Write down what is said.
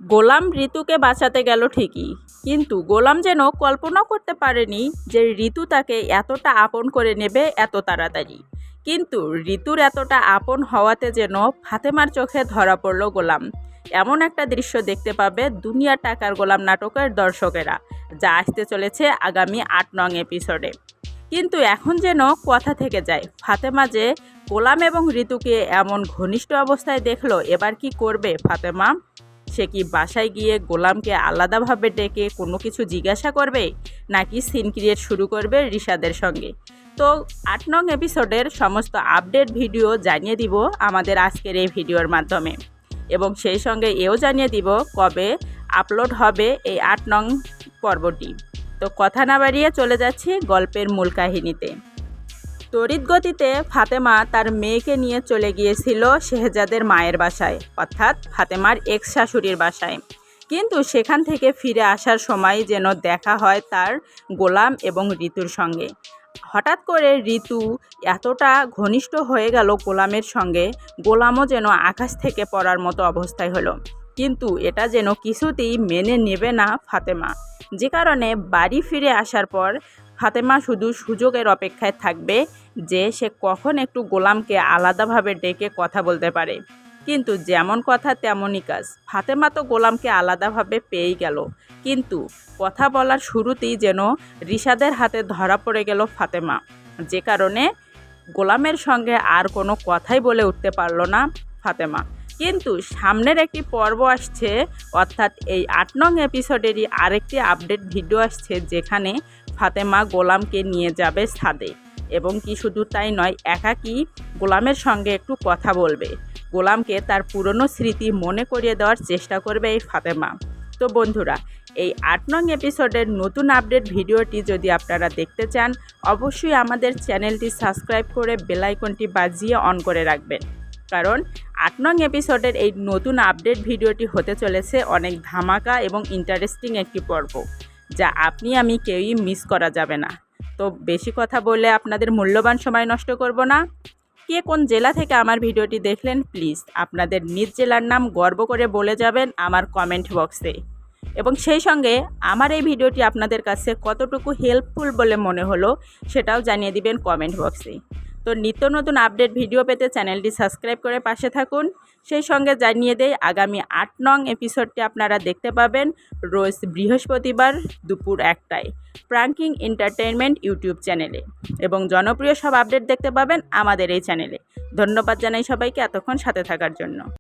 গোলাম ঋতুকে বাঁচাতে গেল ঠিকই, কিন্তু গোলাম যেন কল্পনাও করতে পারেনি যে ঋতু তাকে এতটা আপন করে নেবে এত তাড়াতাড়ি। কিন্তু ঋতুর এতটা আপন হওয়াতে যেন ফাতেমার চোখে ধরা পড়ল গোলাম। এমন একটা দৃশ্য দেখতে পাবে দুনিয়া টাকার গোলাম নাটকের দর্শকেরা, যা আসতে চলেছে আগামী ৮ নং এপিসোডে। কিন্তু এখন যেন কথা থেকে যায়, ফাতেমা যে গোলাম এবং ঋতুকে এমন ঘনিষ্ঠ অবস্থায় দেখলো, এবার কি করবে ফাতেমা? সে কি বাসায় গিয়ে গোলামকে আলাদাভাবে ডেকে কোনো কিছু জিজ্ঞাসা করবে, নাকি সিন ক্রিয়েট শুরু করবে রিশাদের সঙ্গে? তো ৮ নং এপিসোডের সমস্ত আপডেট ভিডিও জানিয়ে দিব আমাদের আজকের এই ভিডিওর মাধ্যমে, এবং সেই সঙ্গে এও জানিয়ে দিব কবে আপলোড হবে এই ৮ নং পর্বটি। তো কথা না বাড়িয়ে চলে যাচ্ছি গল্পের মূল কাহিনীতে। তড়িৎ গতিতে ফাতেমা তার মেয়েকে নিয়ে চলে গিয়েছিল শেহজাদের মায়ের বাসায়, অর্থাৎ ফাতেমার এক্স শাশুড়ির বাসায়। কিন্তু সেখান থেকে ফিরে আসার সময় যেন দেখা হয় তার গোলাম এবং ঋতুর সঙ্গে। হঠাৎ করে ঋতু এতটা ঘনিষ্ঠ হয়ে গেল গোলামের সঙ্গে, গোলামও যেন আকাশ থেকে পড়ার মতো অবস্থায় হলো। কিন্তু এটা যেন কিছুতেই মেনে নেবে না ফাতেমা, যে কারণে বাড়ি ফিরে আসার পর ফাতেমা শুধু সুযোগের অপেক্ষায় থাকবে যে সে কখন একটু গোলামকে আলাদাভাবে ডেকে কথা বলতে পারে। কিন্তু যেমন কথা তেমনই কাজ, ফাতেমা তো গোলামকে আলাদাভাবে পেয়েই গেল, কিন্তু কথা বলার শুরুতেই যেন রিশাদের হাতে ধরা পড়ে গেল ফাতেমা, যে কারণে গোলামের সঙ্গে আর কোনো কথাই বলে উঠতে পারল না ফাতেমা। কিন্তু সামনের একটি পর্ব আসছে, অর্থাৎ এই ৮ নং এপিসোডেরই আরেকটি আপডেট ভিডিও আসছে, যেখানে ফাতেমা গোলামকে নিয়ে যাবে ছাদে, এবং কি শুধু তাই নয়, একাকী গোলামের সঙ্গে একটু কথা বলবে, গোলামকে তার পুরনো স্মৃতি মনে করিয়ে দেওয়ার চেষ্টা করবে এই ফাতেমা। তো বন্ধুরা, এই ৮ নং এপিসোডের নতুন আপডেট ভিডিওটি যদি আপনারা দেখতে চান, অবশ্যই আমাদের চ্যানেলটি সাবস্ক্রাইব করে বেল আইকনটি বাজিয়ে অন করে রাখবেন, কারণ ৮ নং এপিসোডের এই নতুন আপডেট ভিডিওটি হতে চলেছে অনেক ধামাকা এবং ইন্টারেস্টিং একটি পর্ব, যা আপনি আমি কেউই মিস করা যাবে না। তো বেশি কথা বলে আপনাদের মূল্যবান সময় নষ্ট করব না। কে কোন জেলা থেকে আমার ভিডিওটি দেখলেন, প্লিজ আপনাদের নিজ জেলার নাম গর্ব করে বলে যাবেন আমার কমেন্ট বক্সে, এবং সেই সঙ্গে আমার এই ভিডিওটি আপনাদের কাছে কতটুকু হেল্পফুল বলে মনে হলো সেটাও জানিয়ে দিবেন কমেন্ট বক্সে। তো নিত্য নতুন আপডেট ভিডিও পেতে চ্যানেলটি সাবস্ক্রাইব করে পাশে থাকুন। সেই সঙ্গে জানিয়ে দেই আগামী ৮ নং এপিসোডটি আপনারা দেখতে পাবেন রোজ বৃহস্পতিবার দুপুর ১টায় প্রাঙ্কিং এন্টারটেইনমেন্ট ইউটিউব চ্যানেলে, এবং জনপ্রিয় সব আপডেট দেখতে পাবেন আমাদের এই চ্যানেলে। ধন্যবাদ জানাই সবাইকে এতক্ষণ সাথে থাকার জন্য।